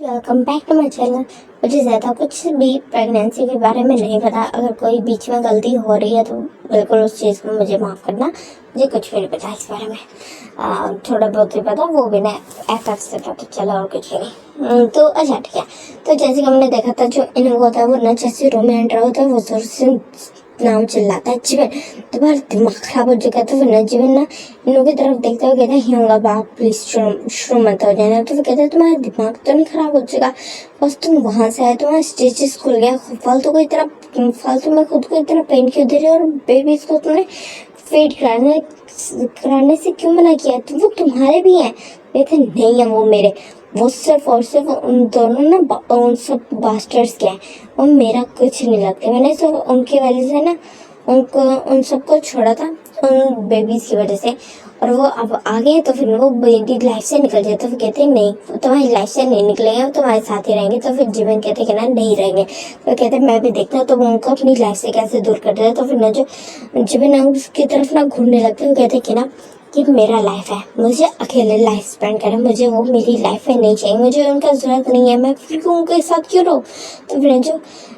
Welcome back to my channel. मुझे ज़्यादा कुछ भी प्रेगनेंसी के बारे में नहीं पता। अगर कोई बीच में गलती हो रही है तो बिल्कुल उस चीज़ को मुझे माफ़ करना। मुझे कुछ भी नहीं पता इस बारे में। थोड़ा बहुत ही पता, वो भी ना एफर्ट से पता चला और कुछ भी नहीं। तो अच्छा ठीक है। तो जैसे कि हमने देखा था, जो इन होता है वो ना जैसे रूम में एंटर होता है वो जोर से नाम चिल्लाता है, जीवन तुम्हारा दिमाग खराब हो चुका है। तो फिर ना जीवन ना इन लोगों की तरफ देखता हुआ कहता है, होगा बाप प्लीज शुरू मत हो जाना। तो फिर कहता है, तुम्हारा दिमाग तो नहीं खराब हो चुका, बस तुम वहां से आए, तुम्हारा स्टिचेस खुल गया, फालतू में खुद को इतना पेन क्यों दे रहे हो, और बेबीज को तुमने फीड कराने से क्यों मना किया, तो वो तुम्हारे भी हैं। कहते नहीं है वो मेरे, वो सिर्फ और सिर्फ उन दोनों ना उन सब बास्टर्स के हैं, और मेरा कुछ नहीं लगता। मैंने सिर्फ उनकी वजह से ना उन सबको छोड़ा था, उन बेबीज की वजह से, और वो अब आ गए तो फिर वो बेबी लाइफ से निकल जाए। तो फिर कहते हैं नहीं, तुम्हारी लाइफ से नहीं निकलेंगे, तुम्हारे साथ ही रहेंगे। तो फिर जीवन कहते कि ना नहीं रहेंगे। तो कहते मैं भी देखता हूँ तो वो उनको अपनी लाइफ से कैसे दूर कर रहे हैं। तो फिर ना जो जीवन उसकी तरफ ना घूरने लगते, वो कहते कि ना कि मेरा लाइफ है, मुझे अकेले लाइफ स्पेंड करना, मुझे वो मेरी लाइफ में नहीं चाहिए, मुझे उनका ज़रूरत नहीं है, मैं फिर उनके साथ क्यों रहूँ। तो फिर जो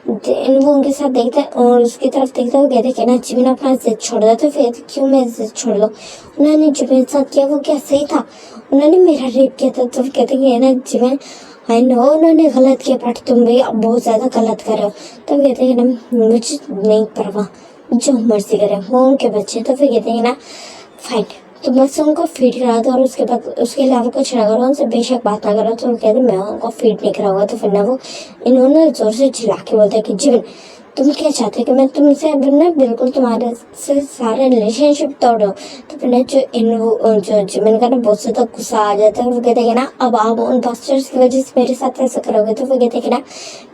वो उनके साथ देखता है और उसकी तरफ देखता है, वो कहते ना जीवन अपना जिद छोड़ दो। तो फिर क्यों मैं जिद छोड़ लो, उन्होंने जो मेरे साथ किया वो क्या सही था, उन्होंने मेरा रेप किया था। तो कहते हैं ना जीवन आई नो उन्होंने गलत किया, बट तुम भी अब बहुत ज़्यादा गलत कर रहे हो। तो कहते हैं ना मुझे नहीं परवाह, जो मर्जी करे, वो उनके बच्चे। तो फिर कहते हैं ना फाइन, तो बस उनको फीड करा दो और उसके बाद उसके अलावा कुछ ना करो, उनसे बेशक बात ना करो। तो वो कहते मैं उनको फीड नहीं कराऊंगा। तो फिर ना वो इन्होंने जोर से चिल्ला के बोलते कि जीवन तुम क्या चाहते हो कि मैं तुमसे अब ना बिल्कुल तुम्हारे से सारे रिलेशनशिप तोड़ दूं। तो फिर ना जो जीवन का ना बहुत ज़्यादा गुस्सा आ जाता है। वो कहते हैं ना अब आप उन बास्टर्स की वजह से मेरे साथ ऐसा करोगे। तो वो कहते हैं कि ना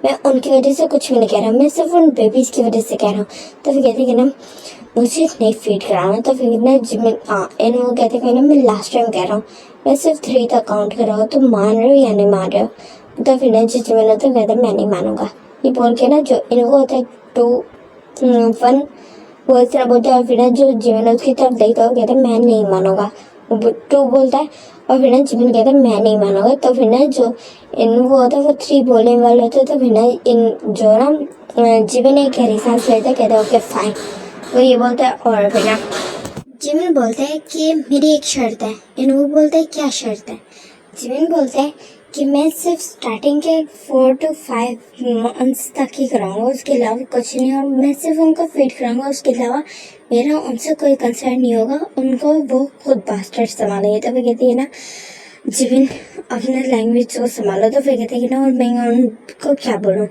मैं उनकी वजह से कुछ भी नहीं कह रहा, मैं सिर्फ उन बेबीज की वजह से कह रहा हूँ। तो फिर कहते हैं कि ना मुझे नहीं फीड कराना। तो फिर ना जिमिन वो कहते हैं ना मैं लास्ट टाइम कह रहा हूँ, मैं सिर्फ 3 तक काउंट कर रहा हूँ, तुम मान रहे हो या नहीं मान रहे हो। तो फिर ना जिमिन तो कहते मैं नहीं मानूंगा, ये बोल के ना जो इनको होता है 2 1 वो इस तरह बोलता है। और फिर ना जो जिमिन उसकी तरफ देखता है, कहते मैं नहीं मानूंगा, 2 बोलता है। और फिर ना जिमिन कहता है मैं नहीं मानूंगा। तो फिर ना जो वो होता है वो 3 बोलने वाले होते हैं। तो फिर ना जो ना जीवन एक गहरी सांस लेता है, कहता है ओके फाइन, वो ये बोलता है। और फिर ना जिमिन बोलता है कि मेरी एक शर्त है। वो बोलता है क्या शर्त है। जिमिन बोलता है कि मैं सिर्फ स्टार्टिंग के 4 to 5 मंथ्स तक ही कराऊंगा, उसके अलावा कुछ नहीं, और मैं सिर्फ उनको फीड कराऊंगा, उसके अलावा मेरा उनसे कोई कंसर्न नहीं होगा, उनको वो खुद बास्टर्ड संभालेंगे। तो फिर कहती है ना जिमिन अपना लैंग्वेज जो संभालो। तो फिर कहते हैं कि ना और मैं उनको क्या बोलूँ,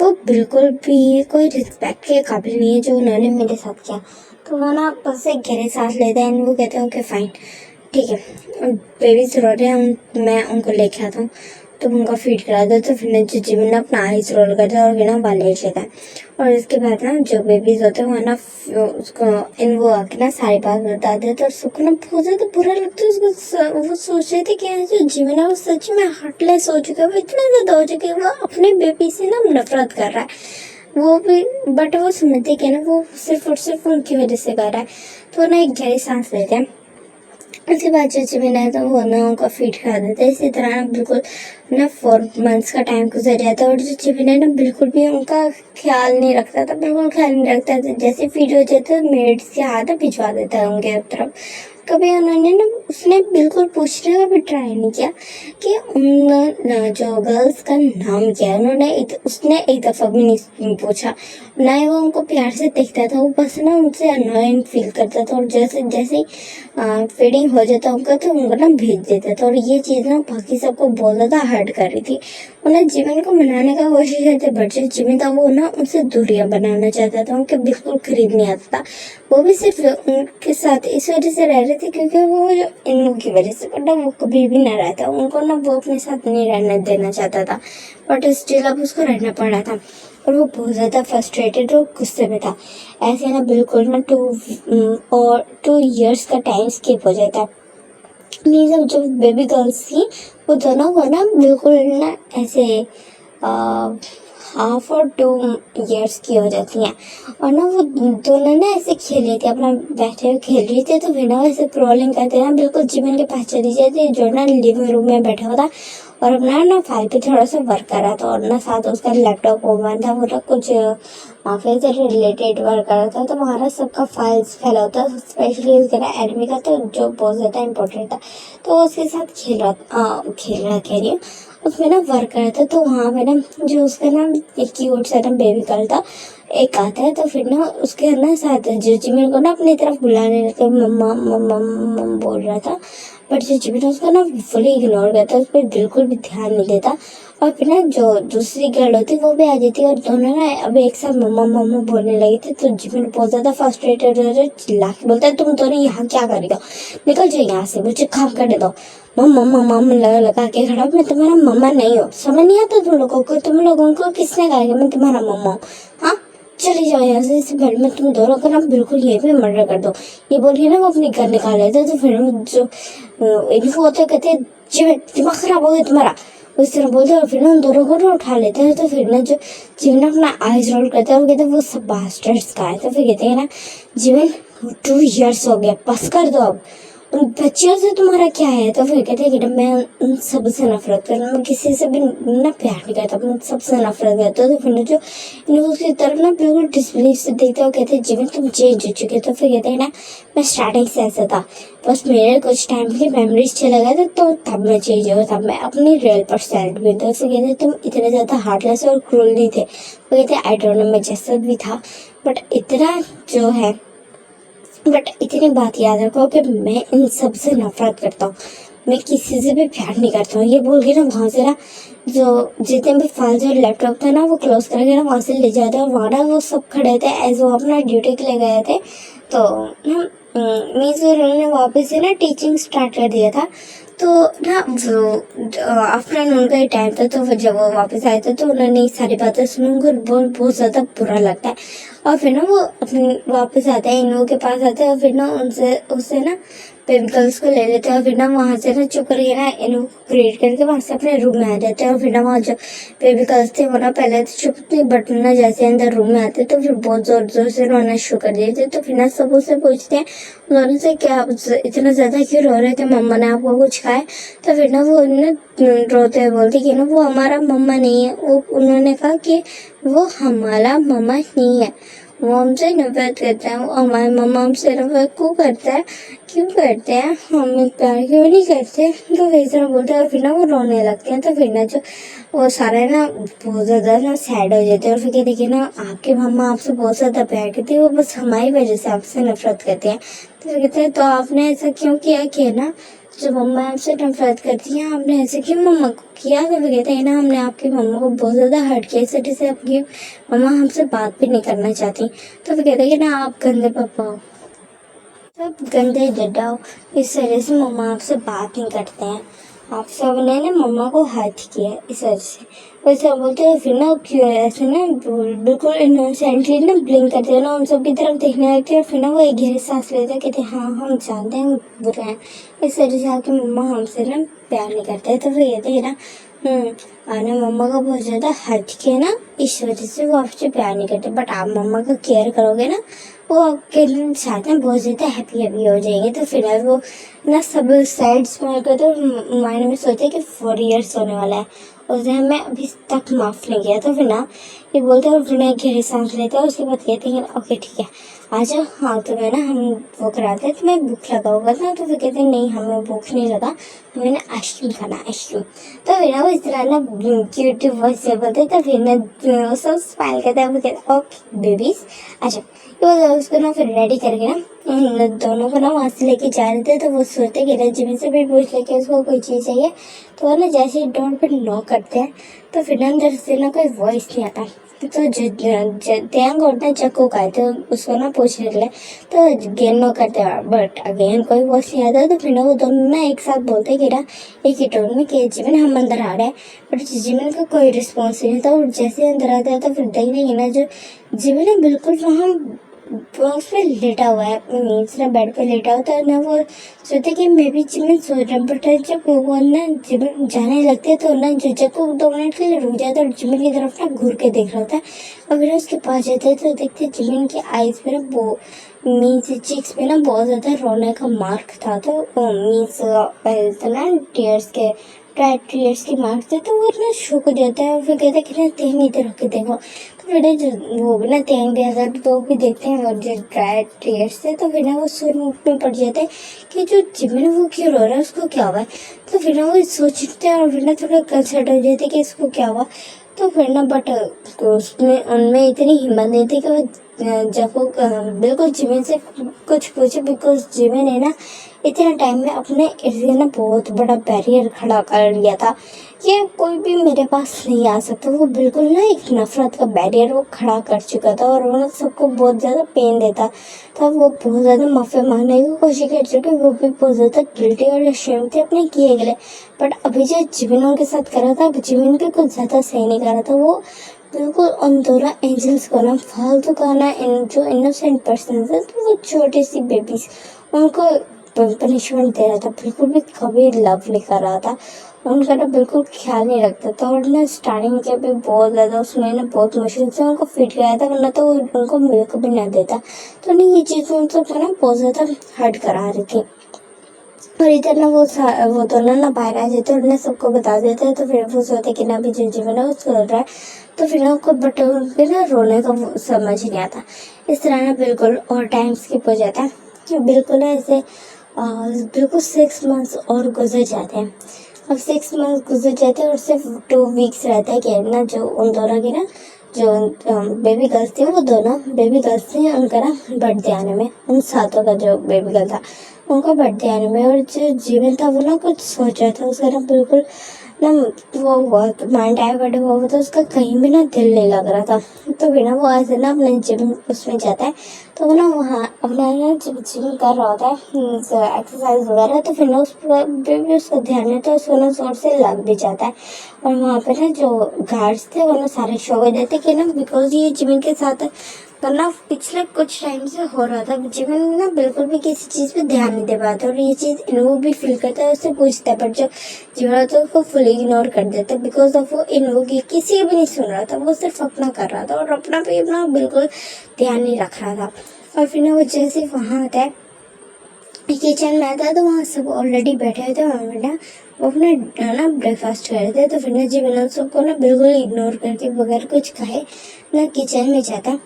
वो बिल्कुल भी कोई रिस्पेक्ट के काबिल नहीं है जो उन्होंने मेरे साथ किया। तो वो ना बस एक गहरी सांस लेते हैं, वो कहते हैं ओके फाइन ठीक है, बेबीज रो रहे हैं, मैं उनको लेके आता हूँ, तो उनका फीड करा दो। तो फिर जो जीवन ना अपना आइस रोल करता है और फिर ना बाल लेट लेता है। और इसके बाद ना जो बेबीज होते हैं वो ना उसको वो आके ना सारी बात बता देते, और उसको ना बहुत ज़्यादा बुरा लगता है। उसको वो सोच रहे थे कि जो जीवन है वो सच में हार्टलेस हो चुका है, वो इतना ज़्यादा हो चुका है, वो अपने बेबी से ना नफरत कर रहा है वो भी, बट वो समझते कि ना वो सिर्फ और सिर्फ उनकी वजह से कर रहा है। तो ना एक गहरी सांस लेते हैं। उसके बाद जो जिमिन है तो वो ना उनको फीड करा देते हैं। इसी तरह ना बिल्कुल ना 4 मंथ्स का टाइम गुजर जाता है, और जो जिमिन है ना बिल्कुल भी उनका ख्याल नहीं रखता था, बिल्कुल ख्याल नहीं रखता था। जैसे फीड हो जाता है मेड से आधा भिजवा देता है उनके तरफ। कभी उन्होंने ना उसने बिल्कुल पूछने का भी ट्राई नहीं किया कि उन जो गर्ल्स का नाम क्या है, उसने एक दफ़ा भी नहीं पूछा, ना ही वो उनको प्यार से देखता था। वो बस ना उनसे अनोइंग फील करता था, और जैसे जैसे फीडिंग हो जाता उनका तो उनको ना भेज देता था। और ये चीज़ ना बाकी सबको बहुत ज़्यादा हर्ट कर रही थी। उन्हें जीवन को मनाने का कोशिश करते, बट जो जीवन था वो ना उनसे दूरियां बनाना चाहता था, उनके बिल्कुल करीब नहीं आता था। वो भी सिर्फ उनके साथ इस वजह से रह रहे थे क्योंकि वो जो इन की वजह से, बट वो कभी भी ना रहता, उनको ना वो अपने साथ नहीं रहना देना चाहता था, बट स्टिल अब उसको रहना पड़ा था। और वो बहुत ज़्यादा फ्रस्ट्रेटेड और गुस्से में था। ऐसे ना बिल्कुल ना 2 years का टाइम स्किप हो जाता। ये सब जो बेबी गर्ल्स थी वो दोनों को ना बिल्कुल ना ऐसे हाफ और 2 years की हो जाती हैं, और ना वो दोनों ना ऐसे खेल रही थी, अपना बैठे हुए खेल रही थी। तो फिर ना ऐसे क्रोलिंग करते ना बिल्कुल जीवन के पास चली जाती, जो ना लिविंग रूम में बैठा हुआ था और अपना ना फाइल पे थोड़ा सा वर्क कर रहा था और ना साथ उसका लैपटॉप ओपन था, वो ना कुछ माफिया से रिलेटेड वर्क कर रहा था। तो वहाँ सबका फाइल्स फैला होता है, स्पेशली उसका ना एडमी का, तो जो बहुत ज़्यादा इंपॉर्टेंट था। तो वो उसके साथ खेल रहा कह रही हूँ, उसमें ना वर्क कर रहा था। तो वहाँ पे ना जो उसका ना एक क्यूट सा ना बेबी गर्ल था, एक आता है। तो फिर ना उसके ना साथ जो जिमिन को ना अपनी तरफ बुलाने लगता, मम्मा मम्मा मम्मा बोल रहा था। बट जो जिमिन उसका ना फुली इग्नोर करता, उस पर बिल्कुल भी ध्यान नहीं देता। और फिर ना जो दूसरी गर्ल होती वो भी आ जाती है और दोनों ना अब एक साथ मम्मा मम्मा बोलने लगे थे। तो जिमिन बहुत ज्यादा फ्रस्ट्रेटेड हो जाए, चिल्ला के बोलता है, तुम दोनों यहाँ क्या करेगा, निकल जाओ यहाँ से, मुझे काम करने दो। मम्मा मम्मा लगा के खड़ा, मैं तुम्हारा मम्मा नहीं हूँ, समझ नहीं आता तुम लोगों को, तुम लोगों को किसने कहा कि मैं तुम्हारा मम्मा हूँ, हाँ चली जाओ यहाँ से, इससे पहले मैं तुम दोनों का ना बिल्कुल यहीं पे मर्डर कर दो। ये बोलिए ना वो अपनी गन निकाल लेते। तो फिर जो इन्फो होते कहते हैं, जीवन दिमाग खराब हो गया तुम्हारा, उस तरह बोलते हैं। और फिर ना उन दोनों को ना उठा लेते हैं। तो फिर ना जो जीवन अपना आईज रोल करता है, वो कहते हैं वो सब बास्टर्ड्स का है। तो फिर कहते हैं ना, जीवन 2 years हो गया, बस कर दो अब, उन बच्चियों से तुम्हारा क्या है। तो फिर कहते हैं कि मैं उन सबसे नफरत करता हूँ, मैं किसी से भी ना प्यार नहीं करता, मैं सबसे नफरत करता हूँ। तो फिर ना जो उसकी तरफ ना बिल्कुल डिसबिलीव से देखते हो, कहते हैं जीवन तुम चेंज हो चुके। तो फिर कहते हैं ना, मैं स्टार्टिंग से ऐसा था, बस मेरे कुछ टाइम की मेमोरीज चले गए थे, तो तब मैं चेंज हुआ, तब मैं अपनी रियल पर्सनैलिटी में। तो फिर कहते हैं तुम इतने ज़्यादा हार्टलेस और क्रूल नहीं थे। वो कहते हैं आई डोंट नो मैं जैसा भी था, बट इतना जो है, बट इतनी बात याद रखो कि मैं इन सब से नफरत करता हूँ, मैं किसी से भी प्यार नहीं करता हूँ। ये बोल के ना वहाँ से ना जो जितने भी फाइल्स और लैपटॉप था ना वो क्लोज करके ना वहाँ से ले जाते। और वहाँ ना वो सब खड़े थे एज वो अपना ड्यूटी के लिए गए थे। तो ना मीन्स उन्होंने वापस से ना टीचिंग स्टार्ट कर दिया था। तो ना वो आफ्टरनून का ही टाइम था। तो जब वो वापस आए थे तो उन्होंने ये सारी बातें सुनी, उनको बहुत ज़्यादा बुरा लगता है। और फिर ना वो अपने वापस आते हैं, इन लोगों के पास आते हैं और फिर ना उससे ना बेबी गर्ल्स को ले लेते हैं। और फिर ना वहाँ से ना चुप करके ना इन लोगों को क्रिएट करके वहाँ से अपने रूम में आ जाते हैं। और फिर ना वहाँ जो बेबी गर्ल्स थे वो ना पहले तो चुप थे, बट ना जैसे अंदर रूम में आते तो फिर बहुत जोर जोर से रोना शुरू कर दिए थे। तो फिर ना सब उससे पूछते हैं उन्होंने से, क्या आप इतना ज़्यादा क्यों रो रहे थे, मम्मा ने आपको कुछ खाया। तो फिर ना वो रोते हुए बोलती कि ना वो हमारा मम्मा नहीं है। वो उन्होंने कहा कि वो हमारा मम्मा नहीं है, वो हमसे नफरत करता है, वो हमारे मम्मा हमसे नफरत क्यों करते हैं, हमें प्यार क्यों नहीं करते। तो वैसे ना बोलते हैं और फिर ना वो रोने लगते हैं। तो फिर ना जो वो सारे ना बहुत ज़्यादा ना सैड हो जाते हैं और फिर कहते हैं कि ना आपके मम्मा आपसे बहुत ज़्यादा प्यार करती है, वो बस हमारी वजह से आपसे नफरत करते हैं। तो फिर कहते हैं तो आपने ऐसा क्यों किया कि ना जो मम्मा आपसे नफरत करती है, आपने ऐसे क्यों मम्मा को किया। तो फिर कहते हैं ना हमने आपकी मम्मा को बहुत ज़्यादा हर्ट किया, इस वजह से आपकी मम्मा हमसे बात भी नहीं करना चाहती। तो फिर कहते हैं कि ना आप गंदे पापा हो, सब गंदे डड्डा हो, इस वजह से मम्मा आपसे बात नहीं करते हैं, आप सब ने ना मम्मा को हर्ट किया इस वजह से। वैसे बोलते हैं फिर ना क्यों ऐसे ना बिल्कुल इनोसेंटली ना ब्लिंक करते हैं ना, उन सब की तरफ देखने लगते हैं। और फिर ना वो एक गहरी सांस लेते हैं, कहते हैं हाँ हम जानते हैं बुरे हैं, इस वजह से आपकी मम्मा हमसे ना प्यार नहीं करते। तो फिर कहते हैं ना आपने मम्मा को बहुत ज़्यादा हर्ट किया ना, इस वजह से वो आपसे प्यार नहीं करते, बट आप मम्मा का केयर करोगे ना, वो आपके साथ में बहुत ज़्यादा हैप्पी हो जाएंगे। तो फिर वो ना सब सैड स्माइल करते और माइंड में सोचे कि 4 years होने वाला है, उसे हमें अभी तक माफ़ नहीं किया। तो फिर ना ये बोलते हैं और फिर ना एक गहरी सांस लेते हैं, उसके बाद कहते हैं ओके ठीक है आ जाओ, हाँ तुम्हें ना हम वो कराते हैं, तुम्हें भूख लगा होगा ना। तो फिर कहते हैं नहीं हमें भूख नहीं लगा, हमें ना आइसक्रीम खाना आइसक्रीम। तो फिर ना वो इस तरह ना क्यूट वॉइस से बोलते। तो फिर ना सब स्माइल करते हैं, वो कहते हैं ओके बेबीज आ जाओ। तो उसको ना फिर रेडी करके ना उन दोनों को ना वहाँ से लेके जा रहे थे। तो वो सोचते कि ना जिमी से भी पूछ ले कि उसको कोई चीज़ चाहिए। तो वो ना जैसे ही डोर पर नॉक करते हैं तो फिर ना अंदर से ना कोई वॉइस नहीं आता। तो त्यांग और ना चक्कू का तो उसको ना पूछने के लिए तो गेन नो करते हैं, बट अगेन कोई वॉइस नहीं आता। तो फिर ना वो दोनों ना एक साथ बोलते कि ना एक ही टोन में कि जिमिन हम अंदर आ रहे हैं, बट जिमिन का कोई रिस्पॉन्स नहीं था। और जैसे अंदर आता है तो फिर देखने ना जो जिमिन है बिल्कुल वहाँ बॉक्स पे लेटा हुआ है, मीन्स ना बेड पे लेटा होता है ना। वो सोचते कि मैं भी जिमिन सो रहा हूँ, बट जब वो ना जिमिन जाने लगते हैं तो ना जो को 2 मिनट के लिए रुक जाता है और जिमिन की तरफ ना घूर के देख रहा होता है। और फिर उसके पास जाते हैं तो देखते हैं जिमिन की आईज पे ना वो मीन्स चिक्स पे ना बहुत ज़्यादा रोने का मार्क था। तो मीन्स पहले तो ना ड्राई टीयर्स की मारते तो वो ना शौक हो जाता है और फिर कहता है कि ना तेन इधर रख के देखो। तो फिर जो वो भी ना तेन भी आता है तो भी देखते हैं और जो ड्राई टीयर्स से तो फिर ना वो सोच में पड़ जाते हैं कि जो जिमिन वो क्यों रो रहा है, उसको क्या हुआ है। तो फिर ना वो सोचते हैं और फिर ना थोड़ा कंसर्ट हो जाते कि इसको क्या हुआ। तो फिर ना बट तो उसमें उनमें इतनी हिम्मत नहीं थी कि वो जब वो बिल्कुल जिमिन से कुछ पूछे, बिकॉज जिमिन ने ना इतने टाइम में अपने इर्द ना बहुत बड़ा बैरियर खड़ा कर लिया था कि कोई भी मेरे पास नहीं आ सकता। वो बिल्कुल ना एक नफरत का बैरियर वो खड़ा कर चुका था और वो ना सबको बहुत ज़्यादा पेन देता था। वो बहुत ज़्यादा माफ़ी मांगने की कोशिश कर चुके, वो भी बहुत ज़्यादा गिल्टी और अशेम थे अपने किए गए। बट अभी जो जिमिन उनके साथ कर रहा था, जिमिन भी कुछ ज़्यादा सही नहीं कर रहा था। वो बिल्कुल उन दोनों एंजल्स को ना फालतू का ना जो इनोसेंट पर्सन है, तो वो छोटी सी बेबीज उनको पनिशमेंट दे रहा था, बिल्कुल भी कभी लव नहीं कर रहा था, उनका ना बिल्कुल ख्याल नहीं रखता था। और ना स्टार्टिंग के भी बहुत ज़्यादा उसमें ना बहुत मुश्किल से उनको फिट कराया था, वरना तो वो उनको मिल्क भी ना देता। तो नहीं, ये चीज़ उन सबको ना बहुत ज़्यादा हर्ट करा रही थी। और इधर ना वो दोनों ना बाहर आ जाते और उन्हें सबको बता देते हैं। तो फिर वो सोचते कि ना अभी जो जीवन है वो चल रहा है। तो फिर ना उनको बट उनके ना रोने का समझ नहीं आता। इस तरह ना बिल्कुल और टाइम स्किप हो जाता है कि बिल्कुल ऐसे बिल्कुल 6 मंथ्स और गुजर जाते हैं। अब 6 मंथ्स गुजर जाते हैं और सिर्फ 2 वीक्स रहता है कि ना जो उन दोनों की ना जो बेबी गर्ल्स थी, वो दोनों बेबी गर्ल्स थी, उनका ना बर्थडे आने में, उन सातों का जो बेबी गर्ल था उनका बर्थडे आने में। और जो जीवन था वो ना कुछ सोच रहा था, उसका ना बिल्कुल ना वो बहुत माइंड डाइवर्ट हुआ था, उसका कहीं भी ना दिल नहीं लग रहा था। तो फिर ना वो ऐसे ना अपने जिम उसमें जाता है, तो वो ना वहाँ अपना ना जिम कर रहा होता है एक्सरसाइज वगैरह। तो फिर ना उस पर भी उसका ध्यान नहीं था, उसको ना जोर से लग भी जाता है। और वहाँ पे ना जो गार्ड्स थे वो ना सारे शो हो जाते कि ना बिकॉज ये जिमिन के साथ वरना पिछले कुछ टाइम से हो रहा था, जीवन ना बिल्कुल भी किसी चीज़ पे ध्यान नहीं दे पाता और ये चीज़ इन्वो भी फील करता है, उससे पूछता है, पर जो जीवन तो उसको फुली इग्नोर कर देता है बिकॉज ऑफ वो इन्वो की किसी भी नहीं सुन रहा था, वो सिर्फ अपना कर रहा था और अपना भी अपना बिल्कुल ध्यान नहीं रख रहा था। और फिर ना वो जैसे वहाँ आता है किचन में आता है, तो वहाँ सब ऑलरेडी बैठे हुए थे, वहाँ पे ना वो अपना ना ब्रेकफास्ट कर रहे थे। तो फिर ना जीवन सबको ना बिल्कुल इग्नोर करके बगैर कुछ खाए ना किचन में जाता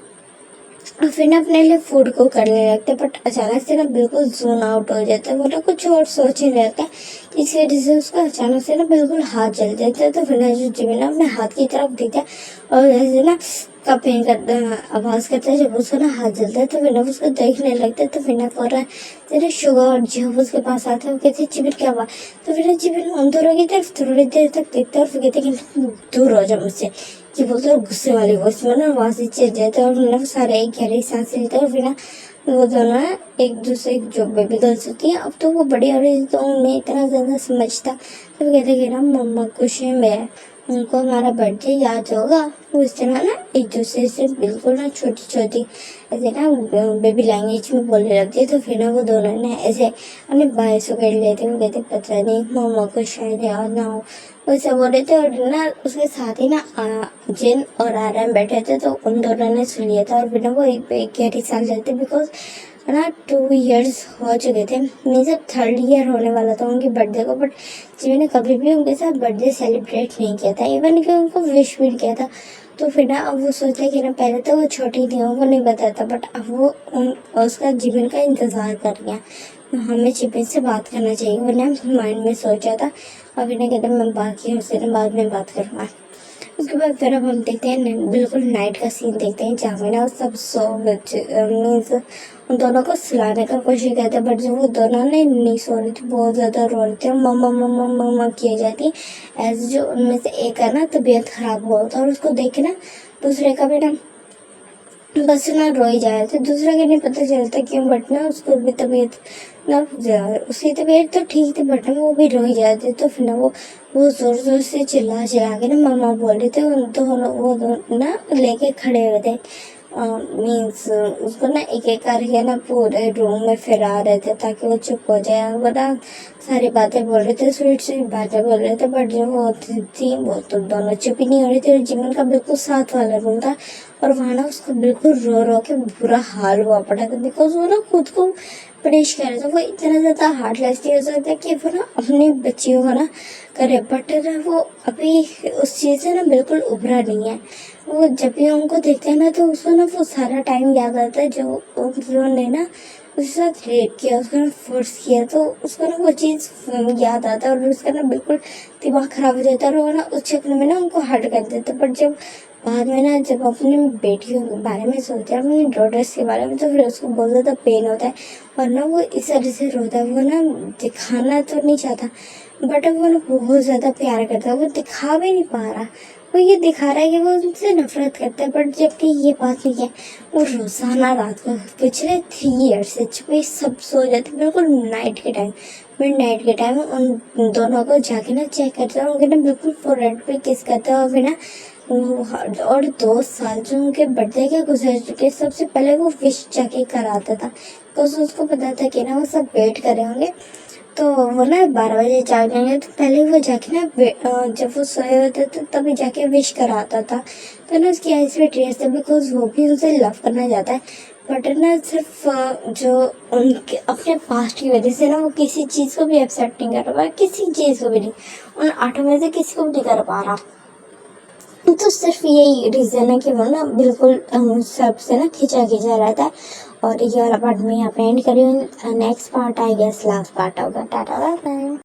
और फिर ना अपने लिए फूड को करने लगते, बट अचानक से ना बिल्कुल जोन आउट हो जाता है, वो ना कुछ और सोच ही रहता है, जिसकी वजह से उसका अचानक से ना बिल्कुल हाथ जल जाता है। तो फिर ना जो जिमिन ना अपने हाथ की तरफ देखता है और ऐसे ना का पेन करता आवाज़ करता है जब उसका ना हाथ जलता है। तो फिर ना उसको देखने लगता है। तो फिर ना पूरा तेरा शुगर और जब उसके पास आता है, वो कहते हैं जिमिन क्या हुआ। तो फिर ना जिमिन उन दोनों की तरफ थोड़ी देर तक देखता है और फिर कहते हैं कि दूर हो जाओ मुझसे, ये बोलते हैं गुस्से वाली वॉइस में ना वहाँ से चल जाते हैं और ना सारे एक गहरी सांस लेते हैं। और फिर ना वो दोनों ना एक दूसरे जो बेबी गर्ल्स होती हैं, अब तो वो बड़ी हो रही है तो उनमें इतना ज़्यादा समझता। तो वो कहते हैं कि ना मम्मा खुश है, मैं उनको हमारा बर्थडे याद होगा। वो इस तरह ना एक दूसरे से बिल्कुल ना छोटी छोटी ऐसे ना बेबी लैंग्वेज में बोलने लगती है। तो फिर ना वो दोनों ना ऐसे अपने भाई से कर लेते हैं, वो कहते पता नहीं मम्मा को शायद याद ना हो, वैसे बोल रहे थे। और ना उसके साथ ही ना जिन और आराम बैठे थे, तो उन दोनों ने सुन लिया था। और फिर ना वो एक गहरी सांस लेते बिकॉज ना 2 इयर्स हो चुके थे, मीन्स अब 3rd ईयर होने वाला था उनके बर्थडे को, बट जिमी ने कभी भी उनके साथ बर्थडे सेलिब्रेट नहीं किया था, इवन कि उनको विश भी नहीं किया था। तो फिर ना अब वो सोचते कि ना पहले तो वो छोटी थी, उनको नहीं बताता, बट अब वो उसका जीवन का इंतज़ार कर रही है, हमें जिमिन से बात करना चाहिए, वो ना माइंड में सोचा था। और इन्हें कहते मैं बाकी उससे ना बाद में बात करूँगा। उसके बाद फिर अब हम देखते हैं बिल्कुल नाइट का सीन देखते हैं, जहाँ में ना सब सो मीन्स उन दोनों को सुलाने का कोशिश करते हैं, बट जब वो दोनों ने नहीं सो रही थी, बहुत ज़्यादा रो रही थी, मम्मा मम्मा मम्मा किए जाती एज जो उनमें से एक का ना तबीयत खराब हुआ था और उसको देख के ना दूसरे का भी ना बस ना रो ही जा रहे थे। दूसरा का नहीं पता चलता क्यों, बट ना उसको भी तबीयत ना उसकी तबीयत तो ठीक थी, बट ना वो भी रो ही जाते। तो फिर ना वो जोर जोर से चिल्ला चिल्ला के ना मम्मा बोल रहे थे, तो वो ना लेके खड़े हुए थे, मीन्स उसको ना एक एक करके ना पूरे रूम में फिरा रहे थे ताकि वो चुप हो जाए। वो ना सारी बातें बोल रहे थे, स्वीट स्वीट बातें बोल रहे थे, बट जो वो थी वो तो दोनों चुप ही नहीं हो रही थी। और जीवन का बिल्कुल साथ वाला रूम था और वहाँ ना उसको बिल्कुल रो रो के बुरा हाल हुआ पड़ा था बिकॉज वो ना खुद को पनिश करे तो वो इतना ज़्यादा हार्टलेस नहीं हो सकता कि वो ना अपनी बच्चियों को ना करे, बट ना वो अभी उस चीज़ से ना बिल्कुल उभरा नहीं है। वो जब भी उनको देखते हैं ना तो उसको ना वो सारा टाइम याद आता है जो उन्होंने ना उसके साथ रेप किया, उसको ना फोर्स किया, तो उसको ना वो चीज़ याद आता है और उसका ना बिल्कुल दिमाग ख़राब हो जाता है और वो ना उस चक्कर में ना उनको हर्ट कर देता है। बट जब बाद में ना जब अपनी बेटियों के बारे में सोचता है, अपनी डॉटर्स के बारे में, तो फिर उसको बहुत ज़्यादा पेन होता है और ना वो इस वजह से रोता है। वो ना दिखाना तो नहीं चाहता बट वो ना बहुत ज़्यादा प्यार करता है, वो दिखा भी नहीं पा रहा। वो ये दिखा रहा है कि वो उनसे नफरत करता है, बट जबकि ये बात नहीं है। वो रोज़ाना रात को पिछले 3 ईयर से चुपे सब सो जाते, बिल्कुल नाइट के टाइम, मिडनाइट के टाइम उन दोनों को जाके ना चेक करता है, उनके ना बिल्कुल फोrehead पे किस करता है और फिर ना और 2 साल जो उनके बर्थडे के गुजर चुके, सबसे पहले वो विश जाके कराता था, बिकॉज उसको पता था कि ना वो सब वेट कर रहे होंगे, तो वो ना 12 बजे जागेंगे तो पहले वो जाके ना जब वो सोए होते थे तभी जाके विश कराता था। तो ना उसकी आइज पे टीयर्स थे, बिकॉज वो भी उनसे लव करना चाहता है, बट ना सिर्फ जो उनके अपने पास्ट की वजह से ना वो किसी चीज़ को भी एक्सेप्ट नहीं कर पा रहा, किसी चीज़ को भी नहीं, उन 8 में से किसी को भी नहीं कर पा रहा। तो सिर्फ यही रीज़न है कि वो ना बिल्कुल सबसे ना खिंचा खिंचा रहता है। और ये वाला पार्ट मैं यहाँ पे एंड करी हूँ। Next part I guess last part होगा। Tata bye bye.